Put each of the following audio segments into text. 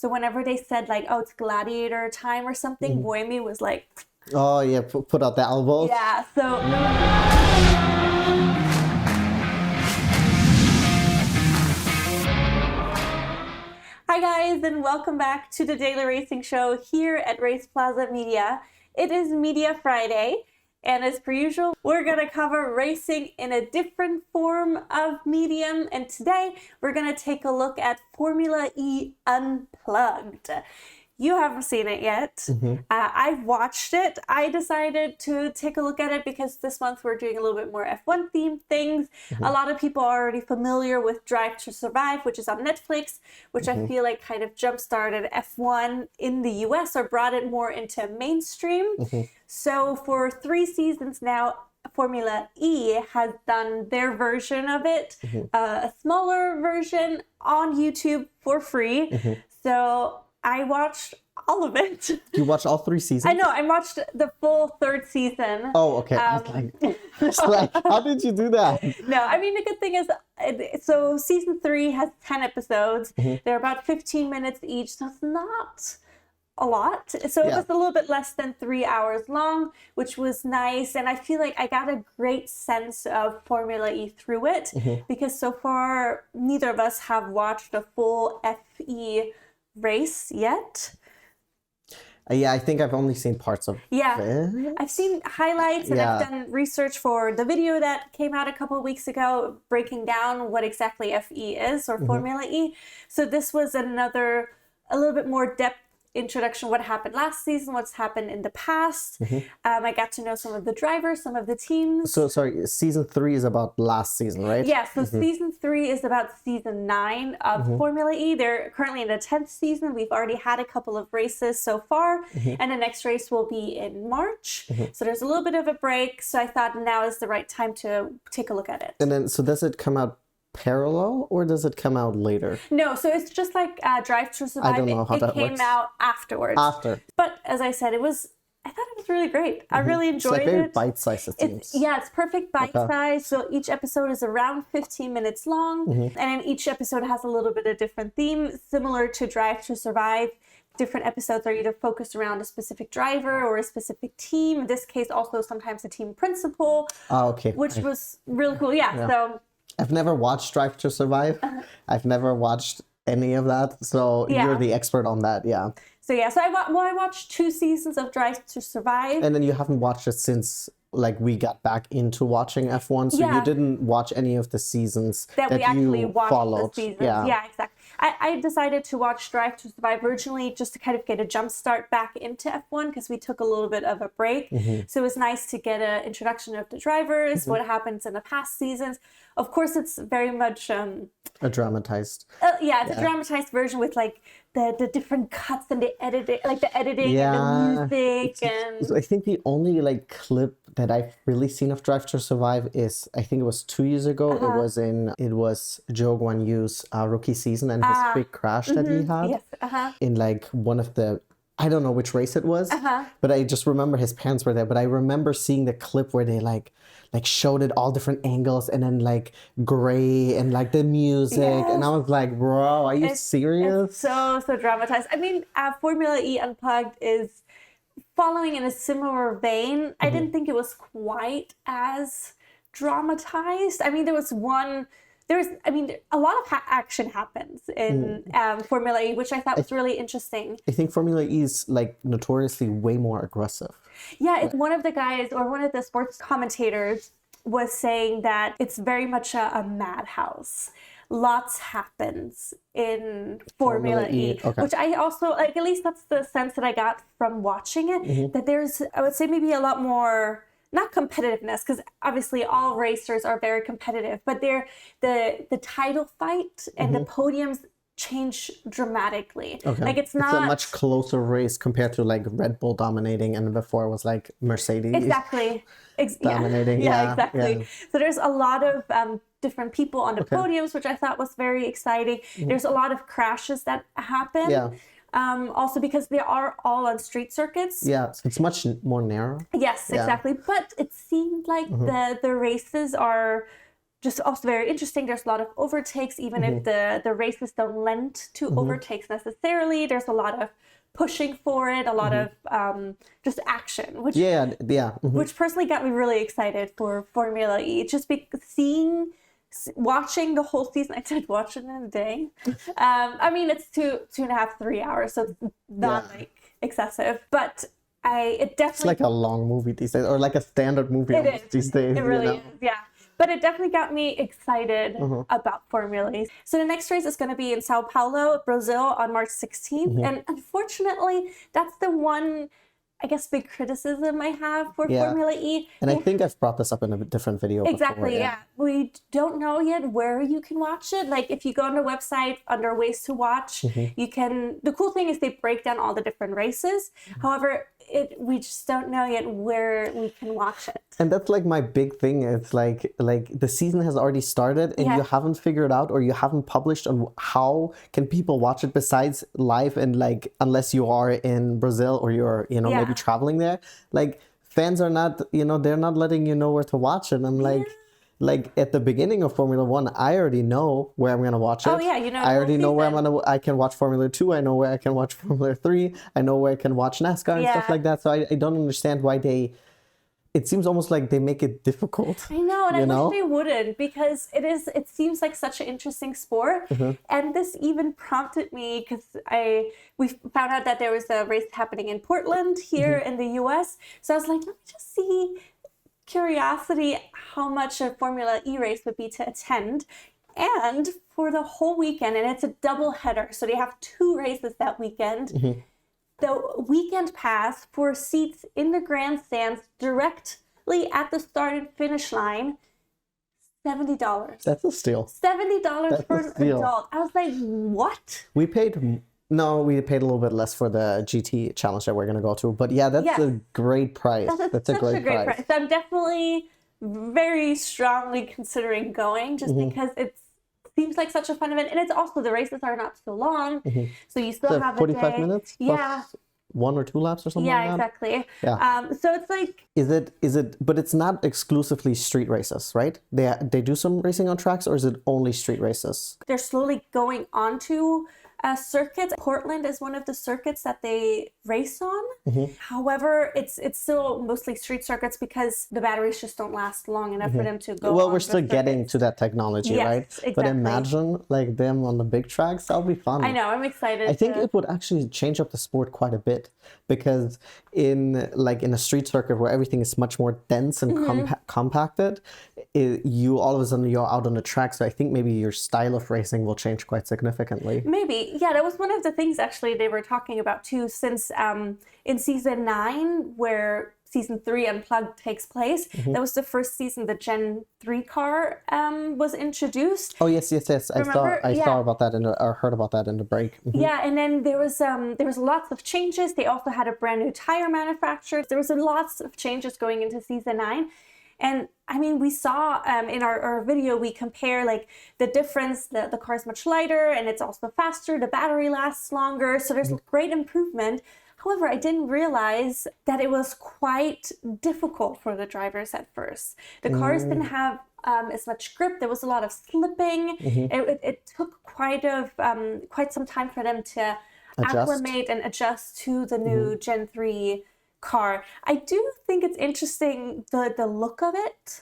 So whenever they said like, oh, it's gladiator time or something, Boemi was like, oh yeah, put out the elbows. yeah. So hi guys, and welcome back to the Daily Racing Show here at RacePlazaMedia. It is Media Friday, and as per usual, we're going to cover racing in a different form of medium, and today we're going to take a look at Formula E Unplugged. You haven't seen it yet. I've watched it. I decided to take a look at it because this month we're doing a little bit more F1 themed things. A lot of people are already familiar with Drive to Survive, which is on Netflix, which I feel like kind of jump-started F1 in the US or brought it more into mainstream. So for 3 seasons now, Formula E has done their version of it, a smaller version on YouTube for free. So I watched all of it. You watched all 3 seasons? I know, I watched the full 3rd season. Oh, okay. I was like, how did you do that? No, I mean, the good thing is, so season 3 has 10 episodes. They're about 15 minutes each, so it's not a lot. So it was a little bit less than 3 hours long, which was nice. And I feel like I got a great sense of Formula E through it, because so far, neither of us have watched a full FE race yet. Yeah, I think I've only seen parts of it. I've seen highlights and I've done research for the video that came out a couple of weeks ago breaking down what exactly FE is, or Formula E. So this was a little bit more depth introduction, what happened last season, what's happened in the past. I got to know some of the drivers, some of the teams. So sorry, season 3 is about last season, right? Yeah, so season 3 is about season 9 of Formula E. They're currently in the 10th season. We've already had a couple of races so far, and the next race will be in March. So there's a little bit of a break, so I thought now is the right time to take a look at it. And then, so does it come out parallel or does it come out later? No, so it's just like Drive to Survive. I don't know how that works. It came out afterwards. But as I said, I thought it was really great. I really enjoyed it's like very bite-sized, it seems. It's perfect bite-size. So each episode is around 15 minutes long. And then each episode has a little bit of different theme, similar to Drive to Survive. Different episodes are either focused around a specific driver or a specific team. In this case, also sometimes a team principal. Oh, okay. Which was really cool. Yeah. So I've never watched Drive to Survive. I've never watched any of that. So you're the expert on that. Yeah. So I watched 2 seasons of Drive to Survive. And then you haven't watched it since like we got back into watching F1. So you didn't watch any of the seasons that we actually followed. The seasons. Yeah, exactly. I decided to watch Drive to Survive originally just to kind of get a jump start back into F1 because we took a little bit of a break. So it was nice to get an introduction of the drivers, what happens in the past seasons. Of course, it's very much a dramatized. It's a dramatized version with like the different cuts and the editing, and the music. I think the only like clip that I've really seen of Drive to Survive is, I think it was 2 years ago. It was Zhou Guanyu's rookie season and his big crash that he had in like one of the, I don't know which race it was, but I just remember his parents were there. But I remember seeing the clip where they like showed it all different angles and then like gray and like the music. And I was like, bro, are you serious? It's so dramatized. I mean, Formula E Unplugged is following in a similar vein. I didn't think it was quite as dramatized. I mean, a lot of action happens in Formula E, which I thought was really interesting. I think Formula E is like notoriously way more aggressive. Yeah, it's one of the guys, or one of the sports commentators was saying that it's very much a madhouse. Lots happens in Formula E. Which I also, like, at least that's the sense that I got from watching it, that there's, I would say, maybe a lot more, not competitiveness, because obviously all racers are very competitive, but the title fight and the podiums change dramatically. Like it's a much closer race compared to like Red Bull dominating, and before it was like Mercedes dominating. Exactly. So there's a lot of different people on the podiums, which I thought was very exciting. There's a lot of crashes that happen. Also because they are all on street circuits. Yeah, so it's much more narrow. Yes, exactly. But it seemed like the races are just also very interesting. There's a lot of overtakes, even if the races don't lend to overtakes necessarily. There's a lot of pushing for it, a lot of just action, which which personally got me really excited for Formula E. Just watching the whole season. I did watch it in a day. I mean, it's 2.5, 3 hours, so it's not like excessive, but it definitely, it's like a long movie these days, or like a standard movie these days. It really is, yeah. But it definitely got me excited about Formula E. So the next race is going to be in Sao Paulo, Brazil on March 16th. And unfortunately, that's the one, I guess, big criticism I have for Formula E. And I think I've brought this up in a different video Exactly, before, yeah. We don't know yet where you can watch it. Like, if you go on the website under ways to watch, you can, the cool thing is they break down all the different races. However, we just don't know yet where we can watch it. And that's like my big thing. It's like the season has already started and you haven't figured out, or you haven't published on how can people watch it besides live, and like unless you are in Brazil or you're maybe traveling there. Like, fans are not, they're not letting you know where to watch it. I'm like at the beginning of Formula One, I already know where I'm gonna watch it. Oh yeah, I already know where I can watch Formula 2. I know where I can watch Formula 3. I know where I can watch NASCAR and stuff like that. So I don't understand why it seems almost like they make it difficult. I know, and I wish they wouldn't, because it seems like such an interesting sport. And this even prompted me, because we found out that there was a race happening in Portland here in the US. So I was like, let me just see, curiosity, how much a Formula E race would be to attend. And for the whole weekend, and it's a double header, so they have 2 races that weekend. The weekend pass for seats in the grandstands directly at the start and finish line, $70. That's a steal. $70 for an adult. I was like, what? We paid a little bit less for the GT challenge that we're going to go to. But yeah, that's a great price. That's a great price. So I'm definitely very strongly considering going, just because it seems like such a fun event. And it's also, the races are not so long. So you still have 45 minutes? Plus 1 or 2 laps or something like that? Exactly. Yeah. So it's like... Is it, but it's not exclusively street races, right? They do some racing on tracks, or is it only street races? They're slowly going on to circuits. Portland is one of the circuits that they race on. However, it's still mostly street circuits, because the batteries just don't last long enough for them to go. Well, we're still getting to that technology, right? Exactly. But imagine like them on the big tracks. That'll be fun. I know, I'm excited. I think it would actually change up the sport quite a bit, because in a street circuit where everything is much more dense and compacted, you're out on the track. So I think maybe your style of racing will change quite significantly. Maybe. Yeah, that was one of the things actually they were talking about too, since in season 9, where season 3 Unplugged takes place, that was the first season the Gen 3 car was introduced. Oh yes. Remember? I saw about that or heard about that in the break. Yeah, and then there was lots of changes. They also had a brand new tire manufacturer. There was lots of changes going into season 9. And I mean, we saw in our video, we compare like the difference. The car is much lighter and it's also faster. The battery lasts longer. So there's great improvement. However, I didn't realize that it was quite difficult for the drivers at first. The cars didn't have as much grip. There was a lot of slipping. It took quite some time for them to acclimate and adjust to the new Gen 3 car. I do think it's interesting, the look of it,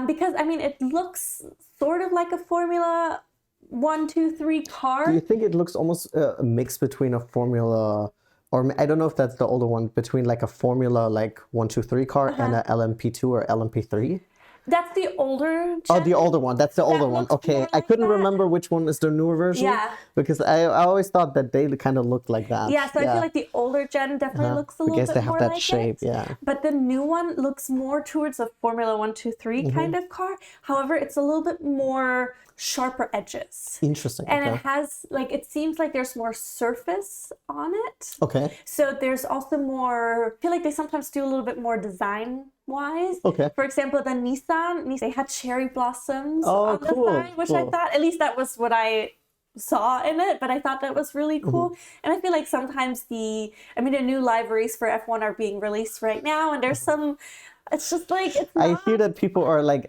because I mean, it looks sort of like a Formula 1, 2, 3 car. Do you think it looks almost a mix between a Formula, or I don't know if that's the older one, between like a Formula like 1, 2, 3 car and a LMP2 or LMP3? That's the older Gen. Oh, the older one. That's the older one. Okay. I couldn't remember which one is the newer version. Yeah. Because I always thought that they kind of looked like that. Yeah, so I feel like the older Gen definitely looks a little bit more like it. I guess they have that shape, yeah. But the new one looks more towards a Formula 1, 2, 3 kind of car. However, it's a little bit more sharper edges. Interesting. And it has, like, it seems like there's more surface on it. Okay. So there's also more, I feel like they sometimes do a little bit more design-wise. Okay. For example, the Nissan, they had cherry blossoms on the side, which I thought, at least that was what I saw in it, but I thought that was really cool. And I feel like sometimes the new liveries for F1 are being released right now, and there's some It's just like, it's I not... hear that people are like,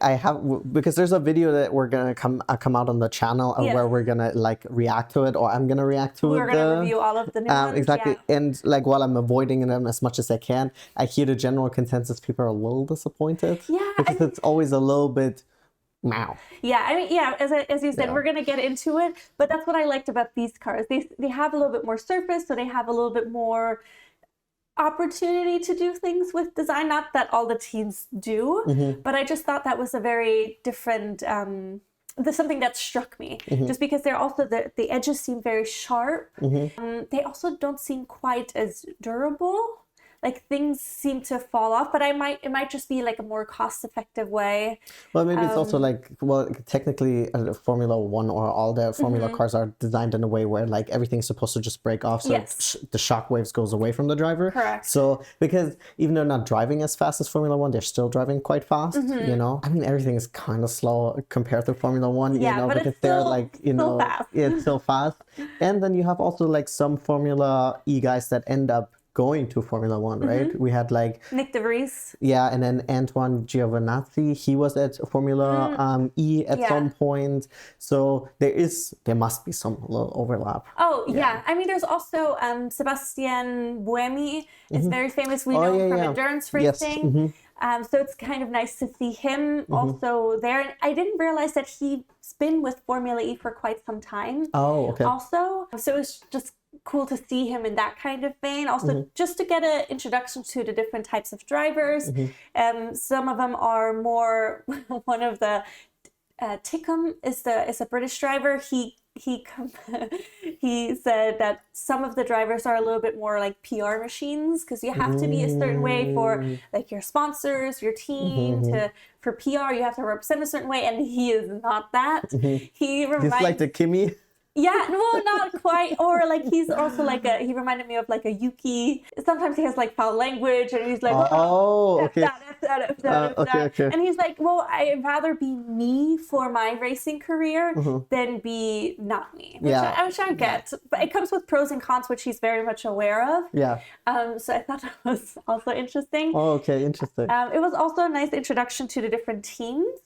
because there's a video that we're gonna come out on the channel where we're gonna like react to it, or I'm gonna react to it. We're gonna review all of the new ones. Exactly. And like while I'm avoiding them as much as I can, I hear the general consensus people are a little disappointed. Yeah. Because it's always a little bit meow. Yeah, I mean, yeah, as you said, we're gonna get into it, but that's what I liked about these cars. They have a little bit more surface, so they have a little bit more opportunity to do things with design. Not that all the teams do, but I just thought that was a very different something that struck me, just because they're also the edges seem very sharp. They also don't seem quite as durable. Like things seem to fall off, but it might just be like a more cost-effective way. Well, maybe it's also like, well, technically Formula One or all the Formula cars are designed in a way where like everything's supposed to just break off, so the shock waves goes away from the driver. Correct. So because even though they're not driving as fast as Formula One, they're still driving quite fast. You know, I mean everything is kind of slow compared to Formula One. You know, but because it's still, they're like fast. it's so fast. And then you have also like some Formula E guys that end up going to Formula One, right? We had like Nick DeVries. Yeah, and then Antoine Giovinazzi, he was at Formula E at some point. So there must be some little overlap. Oh yeah, I mean there's also Sebastian Buemi is very famous. We know him from endurance racing. So it's kind of nice to see him also there. And I didn't realize that he's been with Formula E for quite some time. Oh, okay. Also, so it's just cool to see him in that kind of vein. Also, just to get an introduction to the different types of drivers. Some of them are more. One of the Tickham is a British driver. He said that some of the drivers are a little bit more like PR machines, because you have to be a certain way for like your sponsors, your team. For PR you have to represent a certain way, and he is not that. He's like the Kimi. Yeah, no, not quite. Or like he's also like he reminded me of like a Yuki. Sometimes he has like foul language, and he's like, okay. Okay. And he's like, well, I'd rather be me for my racing career than be not me, which I get. But it comes with pros and cons, which he's very much aware of. Yeah. So I thought that was also interesting. Oh, okay, interesting. It was also a nice introduction to the different teams.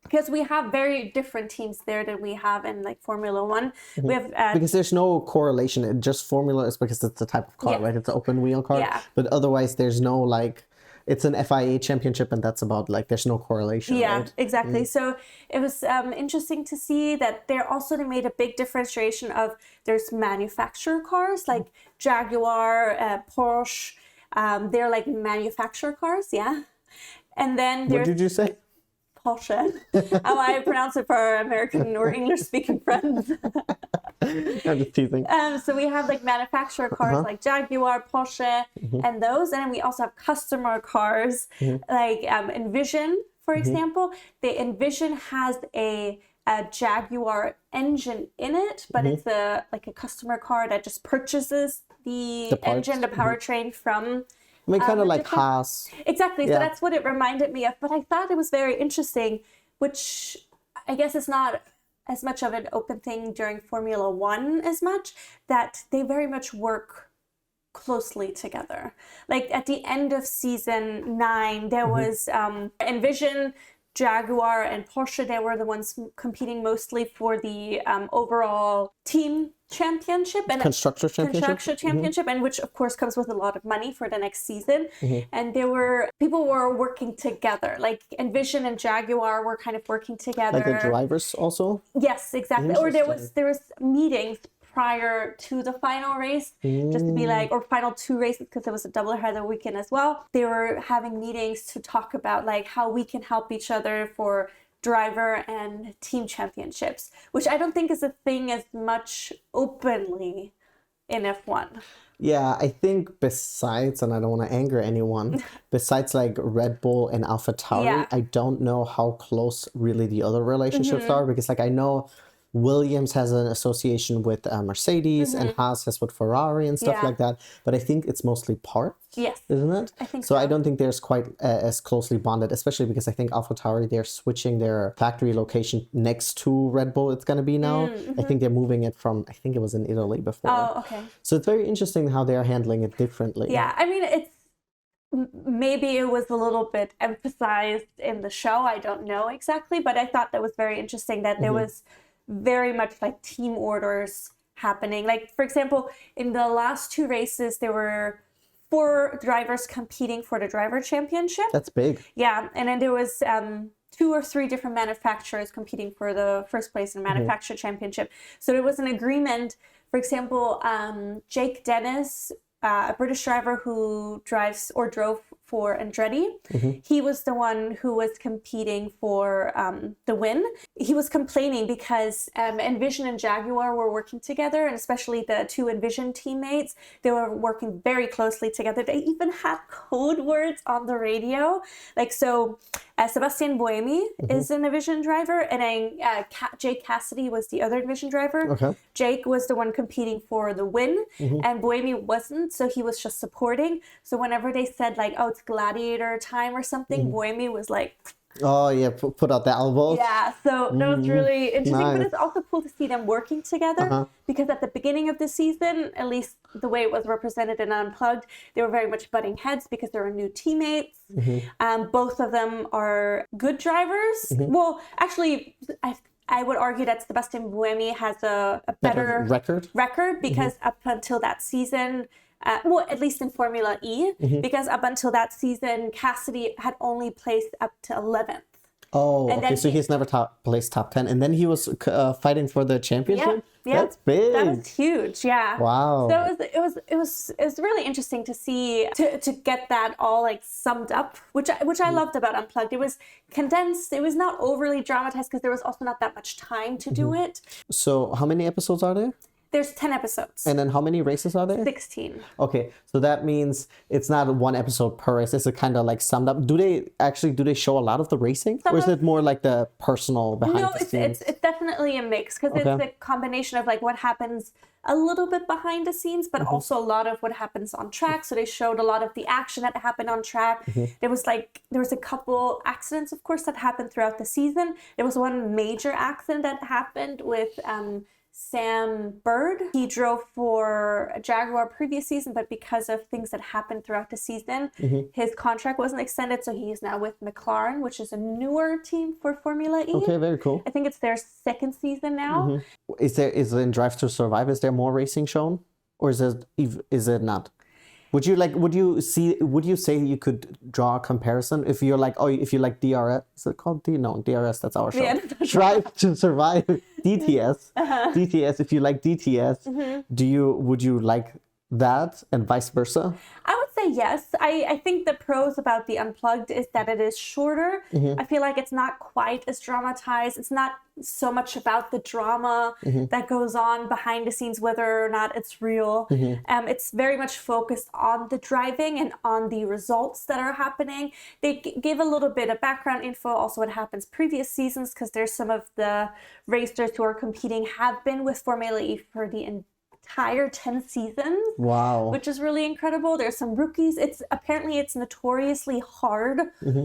Because we have very different teams there than we have in like Formula One. We have because there's no correlation. It just Formula is because it's the type of car, right? It's an open wheel car. Yeah. But otherwise, there's no like. It's an FIA championship, and that's about like there's no correlation. Yeah, right? exactly. So it was interesting to see that they made a big differentiation of there's manufacturer cars like Jaguar, Porsche. They're like manufacturer cars, and then there's. What did you say? Porsche. How I pronounce it for our American or English speaking friends. I'm just teasing. So we have like manufacturer cars like Jaguar, Porsche, and those. And then we also have customer cars like Envision, for example. The Envision has a Jaguar engine in it, but it's like a customer car that just purchases the engine, the powertrain from. I mean, kind of like Haas. Exactly. So that's what it reminded me of. But I thought it was very interesting, which I guess is not as much of an open thing during Formula One as much, that they very much work closely together. Like at the end of season 9, there was Envision, Jaguar, and Porsche. They were the ones competing mostly for the overall team championship and constructor championship, and which of course comes with a lot of money for the next season. And people were working together, like Envision and Jaguar were kind of working together, like the drivers also. Yes, exactly. Or there was meetings prior to the final race, just to be like, or final 2 races, because there was a doubleheader weekend as well. They were having meetings to talk about like how we can help each other for driver and team championships, which I don't think is a thing as much openly in F1. Yeah, I think besides, and I don't want to anger anyone, besides like Red Bull and AlphaTauri, I don't know how close really the other relationships are, because like I know Williams has an association with Mercedes and Haas has with Ferrari and stuff like that. But I think it's mostly parts, isn't it? I think so. So I don't think there's quite as closely bonded, especially because I think AlphaTauri, they're switching their factory location next to Red Bull. It's going to be now. I think they're moving it from, I think it was in Italy before. Oh, okay. So it's very interesting how they're handling it differently. Yeah, I mean, maybe it was a little bit emphasized in the show. I don't know exactly, but I thought that was very interesting that there was very much like team orders happening. Like, for example, in the last 2 races, there were 4 drivers competing for the driver championship. That's big. Yeah, and then there was 2 or 3 different manufacturers competing for the first place in the manufacturer championship. So there was an agreement. For example, Jake Dennis, a British driver who drove for Andretti. He was the one who was competing for the win. He was complaining because Envision and Jaguar were working together, and especially the 2 Envision teammates, they were working very closely together. They even had code words on the radio. Like, so Sebastian Buemi is an Envision driver, and then Jake Cassidy was the other Envision driver. Okay. Jake was the one competing for the win, and Buemi wasn't, so he was just supporting. So whenever they said like, oh, it's gladiator time or something, Buemi was like, oh yeah, put out the elbows. yeah, so that was really interesting. But it's also cool to see them working together, because at the beginning of the season, at least the way it was represented in Unplugged, they were very much butting heads because there were new teammates. Both of them are good drivers. Well, actually, I would argue that Sebastian Buemi has a better record because up until that season, well, at least in Formula E, because up until that season, Cassidy had only placed up to 11th. Oh, and okay. So he's never placed top 10, and then he was fighting for the championship. Yeah, that's big. That was huge. Yeah. Wow. So it was really interesting to see to get that all like summed up, which I loved about Unplugged. It was condensed. It was not overly dramatized because there was also not that much time to do it. So how many episodes are there? There's 10 episodes. And then how many races are there? 16. Okay, so that means it's not 1 episode per race. It's kind of like summed up. Do they show a lot of the racing? Or is it more like the personal behind the scenes? It's definitely a mix because it's a combination of like what happens a little bit behind the scenes, but also a lot of what happens on track. So they showed a lot of the action that happened on track. There was a couple accidents, of course, that happened throughout the season. There was one major accident that happened with Sam Bird. He drove for Jaguar previous season, but because of things that happened throughout the season, his contract wasn't extended, so he's now with McLaren, which is a newer team for Formula E. Okay, very cool. I think it's their 2nd season now. Is in Drive to Survive, is there more racing shown? Or is it not? Would you say you could draw a comparison if you're like, if you like DRS, is it called DRS, that's our show. Yeah. Drive to Survive, DTS. DTS, if you like DTS, would you like that and vice versa? I would say yes. I think the pros about the Unplugged is that it is shorter. I feel like it's not quite as dramatized. It's not so much about the drama that goes on behind the scenes, whether or not it's real. It's very much focused on the driving and on the results that are happening. They give a little bit of background info, also what happens previous seasons, because there's some of the racers who are competing have been with Formula E for the entire 10 seasons. Wow. Which is really incredible. There's some rookies. It's notoriously hard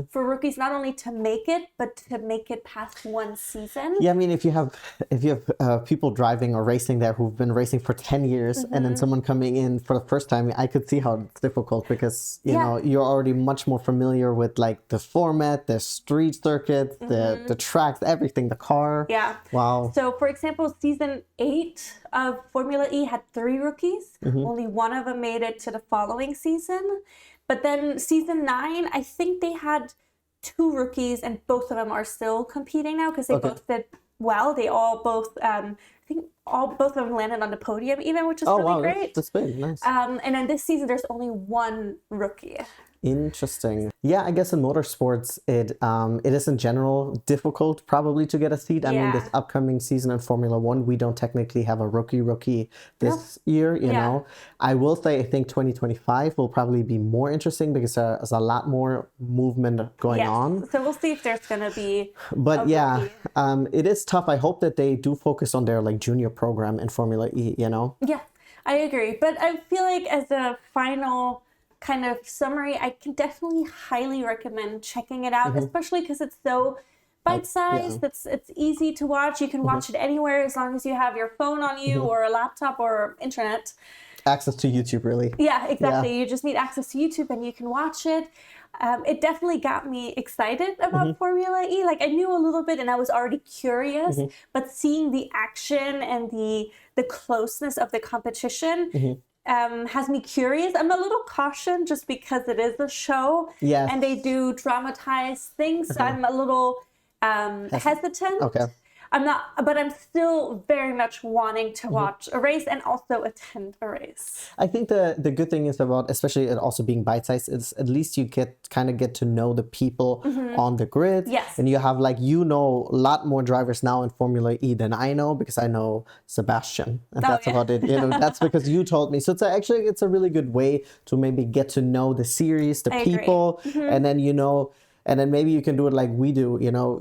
for rookies not only to make it, but to make it past 1 season. Yeah, I mean, if you have people driving or racing there who've been racing for 10 years and then someone coming in for the first time, I could see how it's difficult because you know you're already much more familiar with like the format, the street circuits, the tracks, everything, the car. Yeah. Wow. So for example, season 8 of Formula E had 3 rookies. Only one of them made it to the following season. But then season 9, I think they had 2 rookies, and both of them are still competing now because they both did well. They all both, I think both of them landed on the podium even, which is really great. That's big, nice. And then this season, there's only 1 rookie. Interesting. Yeah, I guess in motorsports, it is in general difficult probably to get a seat. I mean, this upcoming season in Formula One, we don't technically have a rookie this year, you know. I will say I think 2025 will probably be more interesting because there's a lot more movement going on. So we'll see if there's going to be But it is tough. I hope that they do focus on their like junior program in Formula E, you know? Yeah, I agree. But I feel like as a final kind of summary, I can definitely highly recommend checking it out, especially because it's so bite-sized. It's easy to watch. You can watch it anywhere as long as you have your phone on you or a laptop or internet. access to YouTube, really. Yeah, exactly. You just need access to YouTube and you can watch it. It definitely got me excited about Formula E. Like I knew a little bit and I was already curious, but seeing the action and the closeness of the competition has me curious. I'm a little cautious just because it is a show and they do dramatize things. So I'm a little hesitant. Okay. I'm not, but I'm still very much wanting to watch a race and also attend a race. I think the good thing is about, especially it also being bite-sized, is at least you kind of get to know the people on the grid. Yes. And you have like, you know, a lot more drivers now in Formula E than I know, because I know Sebastian. And that's about it. You know, that's because you told me. So it's a really good way to maybe get to know the series, the people, and then, you know, and then maybe you can do it like we do, you know,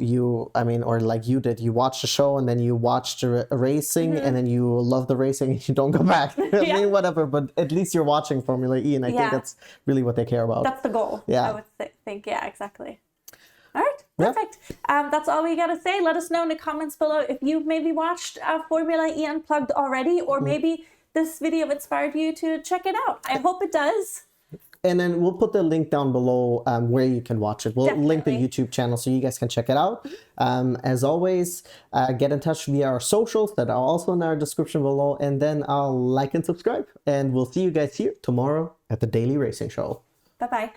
or like you did. You watch the show and then you watch the racing and then you love the racing and you don't go back. I mean, whatever, but at least you're watching Formula E, and I think that's really what they care about. That's the goal, I would think. Yeah, exactly. All right, perfect. That's all we got to say. Let us know in the comments below if you've maybe watched Formula E Unplugged already, or maybe this video inspired you to check it out. I hope it does. And then we'll put the link down below where you can watch it. We'll link the YouTube channel so you guys can check it out. As always, get in touch via our socials that are also in our description below. And then I'll like and subscribe. And we'll see you guys here tomorrow at the Daily Racing Show. Bye-bye.